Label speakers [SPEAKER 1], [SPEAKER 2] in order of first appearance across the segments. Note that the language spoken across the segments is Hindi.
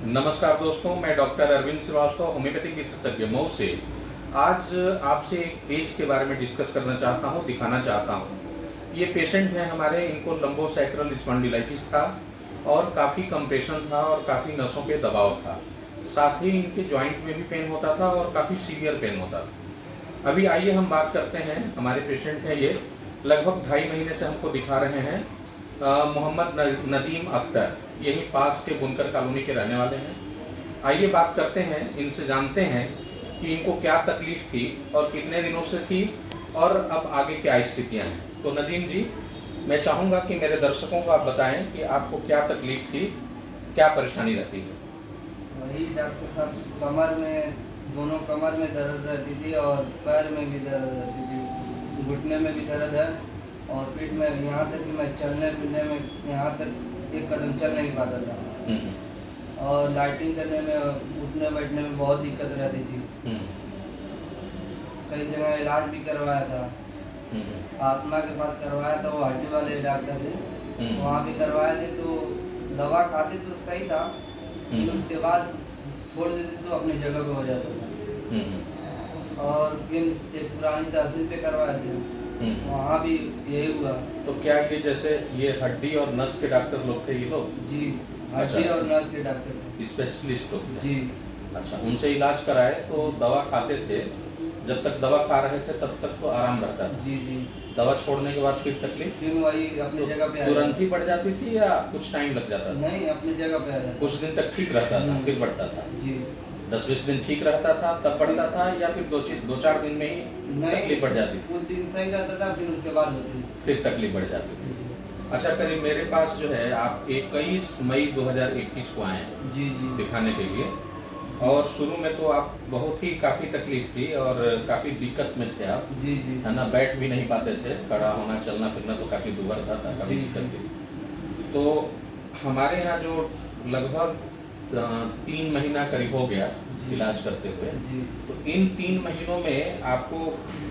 [SPEAKER 1] नमस्कार दोस्तों, मैं डॉक्टर अरविंद श्रीवास्तव, होम्योपैथिक विशेषज्ञ मऊ से आज आपसे एक केस के बारे में डिस्कस करना चाहता हूं, दिखाना चाहता हूं। ये पेशेंट हैं हमारे, इनको लंबोसैक्रल स्पॉन्डिलाइटिस था और काफ़ी कंप्रेशन था और काफ़ी नसों पे दबाव था। साथ ही इनके जॉइंट में भी पेन होता था और काफ़ी सीवियर पेन होता था। अभी आइए हम बात करते हैं, हमारे पेशेंट हैं ये, लगभग 2.5 महीने से हमको दिखा रहे हैं। मोहम्मद नदीम अख्तर, यहीं पास के बुनकर कॉलोनी के रहने वाले हैं। आइए बात करते हैं, इनसे जानते हैं कि इनको क्या तकलीफ थी और कितने दिनों से थी और अब आगे क्या स्थितियां हैं। तो नदीम जी, मैं चाहूँगा कि मेरे दर्शकों को आप बताएं कि आपको क्या तकलीफ थी, क्या परेशानी रहती है।
[SPEAKER 2] वही डॉक्टर साहब, कमर में, दोनों कमर में दर्द रहती थी और पैर में भी दर्द रहती थी, घुटने में भी दर्द है और पीठ में, यहाँ तक कि मैं चलने फिरने में यहाँ तक एक कदम चल नहीं पाता था और लाइटिंग करने में, उठने बैठने में बहुत दिक्कत रहती थी। कई जगह इलाज भी करवाया था, आत्मा के पास करवाया था, वो हड्डी वाले डॉक्टर थे, वहाँ भी करवाए थे। तो दवा खाते तो सही था, फिर उसके बाद छोड़ देते तो अपनी जगह पे हो जाता था। और फिर एक पुरानी तहसील पे करवाए थे, वहाँ भी यही हुआ।
[SPEAKER 1] तो क्या ये जैसे ये हड्डी और नस के डॉक्टर लोग थे ये लोग?
[SPEAKER 2] जी, हड्डी और नस के डॉक्टर थे,
[SPEAKER 1] स्पेशलिस्ट लोग थे।
[SPEAKER 2] जी।
[SPEAKER 1] अच्छा, उनसे इलाज कराए तो दवा खाते थे, जब तक दवा खा रहे थे तब तक तो आराम रहता था।
[SPEAKER 2] जी जी।
[SPEAKER 1] दवा छोड़ने के बाद फिर तकलीफ
[SPEAKER 2] फिर वही अपनी जगह पे आ
[SPEAKER 1] तुरंत ही बढ़ जाती थी या कुछ टाइम लग जाता था?
[SPEAKER 2] नहीं, अपनी जगह पे आ जाता।
[SPEAKER 1] कुछ दिन तक ठीक रहता था, फिर बढ़ता था।
[SPEAKER 2] जी।
[SPEAKER 1] 10-20 दिन ठीक रहता था तब बढ़ता था या फिर 2-4 दिन में ही तकलीफ बढ़ जाती थी?
[SPEAKER 2] कुछ दिन सही रहता था, फिर उसके बाद होती
[SPEAKER 1] फिर तकलीफ बढ़ जाती थी। अच्छा, करीब मेरे पास जो है, आप 21 मई 2021 को आए हैं
[SPEAKER 2] जी जी
[SPEAKER 1] दिखाने के लिए, और शुरू में तो आप बहुत ही काफ़ी तकलीफ थी और काफ़ी दिक्कत में थे आप,
[SPEAKER 2] जी जी।
[SPEAKER 1] है ना, बैठ भी नहीं पाते थे, खड़ा होना चलना फिरना तो काफ़ी दूभर था, काफ़ी दिक्कत थी। तो हमारे यहाँ जो लगभग 3 महीना करीब हो गया इलाज करते हुए, तो इन 3 महीनों में आपको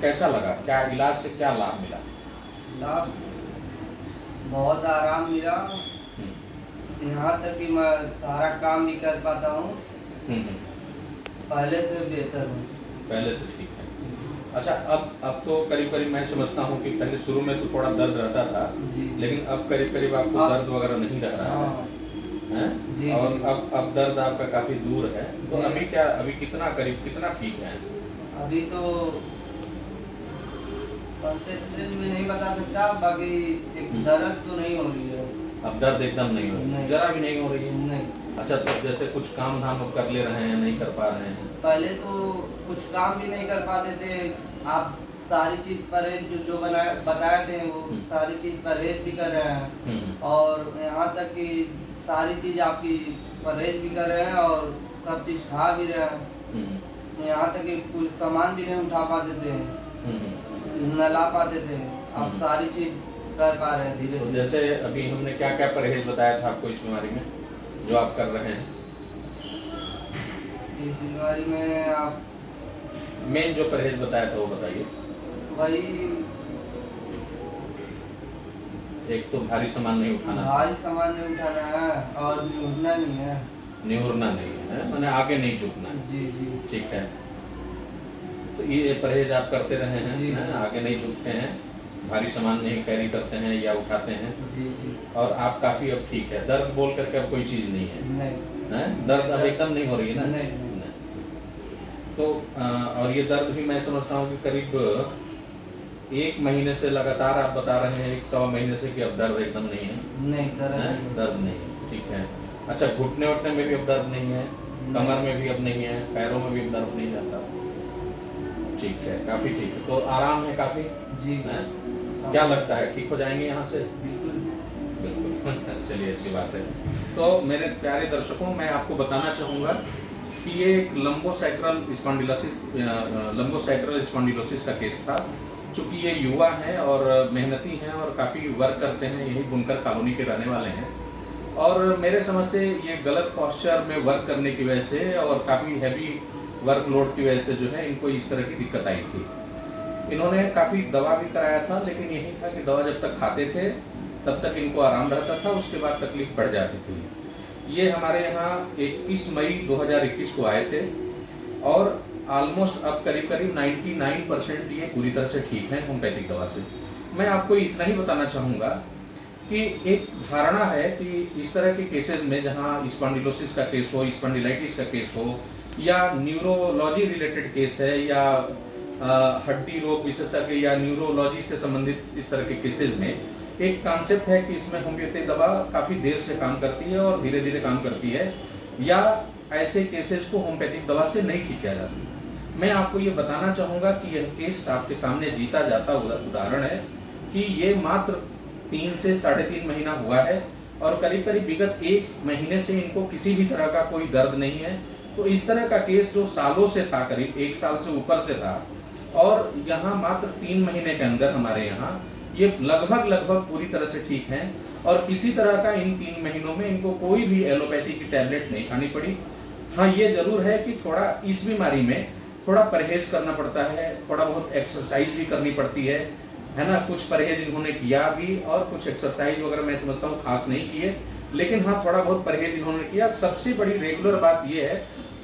[SPEAKER 1] कैसा लगा? क्या इलाज से क्या लाभ मिला?
[SPEAKER 2] लाभ बहुत आराम मिला, यहाँ तक कि मैं सारा काम भी कर पाता हूँ, पहले से बेहतर हूँ।
[SPEAKER 1] पहले से ठीक है। अच्छा, अब तो करीब करीब मैं समझता हूँ कि पहले शुरू में तो थोड़ा दर्द रहता था, लेकिन अब करीब करीब आपको दर्द वगैरह नहीं रह रहा है, हैं?
[SPEAKER 2] जी,
[SPEAKER 1] और
[SPEAKER 2] जी।
[SPEAKER 1] अब दर्द आपका काफ़ी दूर है। तो अभी कितना ठीक है?
[SPEAKER 2] अभी तो परसेंटेज में नहीं बता सकता, बाकी एक दर्द तो नहीं हो रही है।
[SPEAKER 1] अब दर्द एकदम नहीं हो रही है, जरा भी नहीं हो रही है?
[SPEAKER 2] नहीं।
[SPEAKER 1] अच्छा, तो जैसे कुछ काम धाम अब कर ले रहे हैं, नहीं कर पा रहे हैं?
[SPEAKER 2] पहले तो कुछ काम भी नहीं कर पाते थे, आप सारी चीज परहेज जो बताए थे वो सारी चीज परहेज भी कर रहे हैं और यहाँ तक कि सारी चीज आपकी परहेज भी कर रहे हैं और सब चीज खा भी रहे हैं। यहाँ तक कि कुछ सामान भी नहीं उठा पाते थे, न ला पाते थे, अब सारी चीज कर पा रहे हैं धीरे
[SPEAKER 1] तो
[SPEAKER 2] धीरे।
[SPEAKER 1] जैसे अभी हमने क्या क्या परहेज बताया था आपको इस बीमारी में, जो आप कर रहे हैं?
[SPEAKER 2] इस बीमारी में आप
[SPEAKER 1] मेन जो परहेज बताया था वो बताइए।
[SPEAKER 2] वही,
[SPEAKER 1] एक तो भारी सामान नहीं उठाना,
[SPEAKER 2] भारी सामान नहीं उठाना है और निहुरना नहीं है।
[SPEAKER 1] निहुरना नहीं है, मैंने आगे नहीं झुकना है।
[SPEAKER 2] जी जी।
[SPEAKER 1] ठीक है, तो ये परहेज आप करते रहे हैं,
[SPEAKER 2] जी।
[SPEAKER 1] हैं? आगे नहीं झुकते हैं, भारी सामान नहीं कैरी करते हैं या उठाते हैं,
[SPEAKER 2] जी जी।
[SPEAKER 1] और आप काफ़ी अब ठीक है। दर्द बोल करके अब कोई चीज़ नहीं है,
[SPEAKER 2] नहीं।
[SPEAKER 1] हैं? दर्द अब एकदम नहीं हो रही है ना?
[SPEAKER 2] नहीं।
[SPEAKER 1] तो और ये दर्द भी मैं समझता हूँ कि करीब 1 महीने से लगातार आप बता रहे हैं, 1-1.25 महीने से, कि अब दर्द एकदम नहीं है?
[SPEAKER 2] नहीं,
[SPEAKER 1] दर्द नहीं है, ठीक है। अच्छा, घुटने उठने में भी अब दर्द नहीं है, कमर में भी अब नहीं है, पैरों में भी अब दर्द नहीं जाता? ठीक है, काफ़ी ठीक है। तो आराम है काफ़ी?
[SPEAKER 2] जी।
[SPEAKER 1] क्या लगता है, ठीक हो जाएंगे यहाँ से?
[SPEAKER 2] बिल्कुल।
[SPEAKER 1] बिल्कुल। चलिए, अच्छी बात है। तो मेरे प्यारे दर्शकों, मैं आपको बताना चाहूँगा कि ये एक लंबोसैक्रल स्पॉन्डिलोसिस का केस था। चूँकि ये युवा हैं और मेहनती हैं और काफ़ी वर्क करते हैं, यही बुनकर कॉलोनी के रहने वाले हैं, और मेरे समझ से ये गलत पोस्चर में वर्क करने की वजह से और काफ़ी हैवी वर्कलोड की वजह से जो है इनको इस तरह की दिक्कत आई थी। इन्होंने काफ़ी दवा भी कराया था, लेकिन यही था कि दवा जब तक खाते थे तब तक इनको आराम रहता था, उसके बाद तकलीफ बढ़ जाती थी। ये हमारे यहाँ 21 मई 2021 को आए थे और ऑलमोस्ट अब करीब करीब 99% ये पूरी तरह से ठीक हैं होम्योपैथिक दवा से। मैं आपको इतना ही बताना चाहूँगा कि एक धारणा है कि इस तरह के केसेस में जहाँ स्पॉन्डिलोसिस का केस हो, स्पॉन्डिलाइटिस का केस हो, या न्यूरोलॉजी रिलेटेड केस है, या हड्डी रोग विशेषज्ञ या न्यूरोलॉजी से संबंधित इस तरह के केसेस में एक कॉन्सेप्ट है कि इसमें होम्योपैथिक दवा काफ़ी देर से काम करती है और धीरे धीरे काम करती है, या ऐसे केसेस को होम्योपैथिक दवा से नहीं ठीक किया जा सकता। मैं आपको ये बताना चाहूँगा कि यह केस आपके सामने जीता जाता उदाहरण है कि ये मात्र 3 से 3.5 महीना हुआ है और करीब करीब विगत 1 महीने से इनको किसी भी तरह का कोई दर्द नहीं है। तो इस तरह का केस जो सालों से था, करीब 1 साल से ऊपर से था, और यहाँ मात्र 3 महीने के अंदर हमारे यहाँ ये लगभग पूरी तरह से ठीक हैं और किसी तरह का इन 3 महीनों में इनको कोई भी एलोपैथी की टैबलेट नहीं खानी पड़ी। हाँ, ये जरूर है कि थोड़ा इस बीमारी में थोड़ा परहेज करना पड़ता है, थोड़ा बहुत एक्सरसाइज भी करनी पड़ती है ना। कुछ परहेज इन्होंने किया भी और कुछ एक्सरसाइज वगैरह मैं समझता हूँ खास नहीं किए, लेकिन हाँ थोड़ा बहुत परहेज इन्होंने किया। सबसे बड़ी रेगुलर बात ये है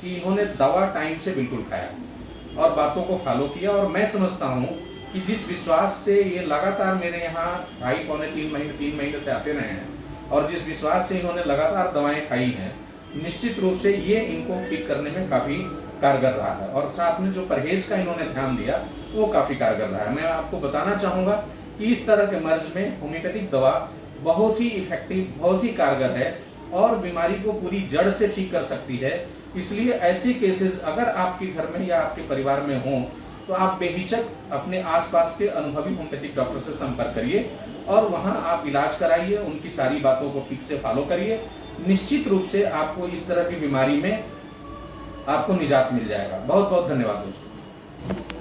[SPEAKER 1] कि इन्होंने दवा टाइम से बिल्कुल खाया और बातों को फॉलो किया। और मैं समझता हूँ कि जिस विश्वास से ये लगातार मेरे यहाँ 2.5-3 महीने से आते रहे हैं और जिस विश्वास से इन्होंने लगातार दवाएं खाई हैं, निश्चित रूप से ये इनको ठीक करने में काफ़ी कारगर रहा है। और साथ में जो परहेज का इन्होंने ध्यान दिया वो काफ़ी कारगर रहा है। मैं आपको बताना चाहूँगा कि इस तरह के मर्ज में होम्योपैथिक दवा बहुत ही इफेक्टिव, बहुत ही कारगर है और बीमारी को पूरी जड़ से ठीक कर सकती है। इसलिए ऐसे केसेस अगर आपके घर में या आपके परिवार में हों तो आप बेहिचक अपने आसपास के अनुभवी होम्योपैथिक डॉक्टर से संपर्क करिए और वहां आप इलाज कराइए, उनकी सारी बातों को ठीक से फॉलो करिए। निश्चित रूप से आपको इस तरह की बीमारी में आपको निजात मिल जाएगा। बहुत बहुत धन्यवाद दोस्तों।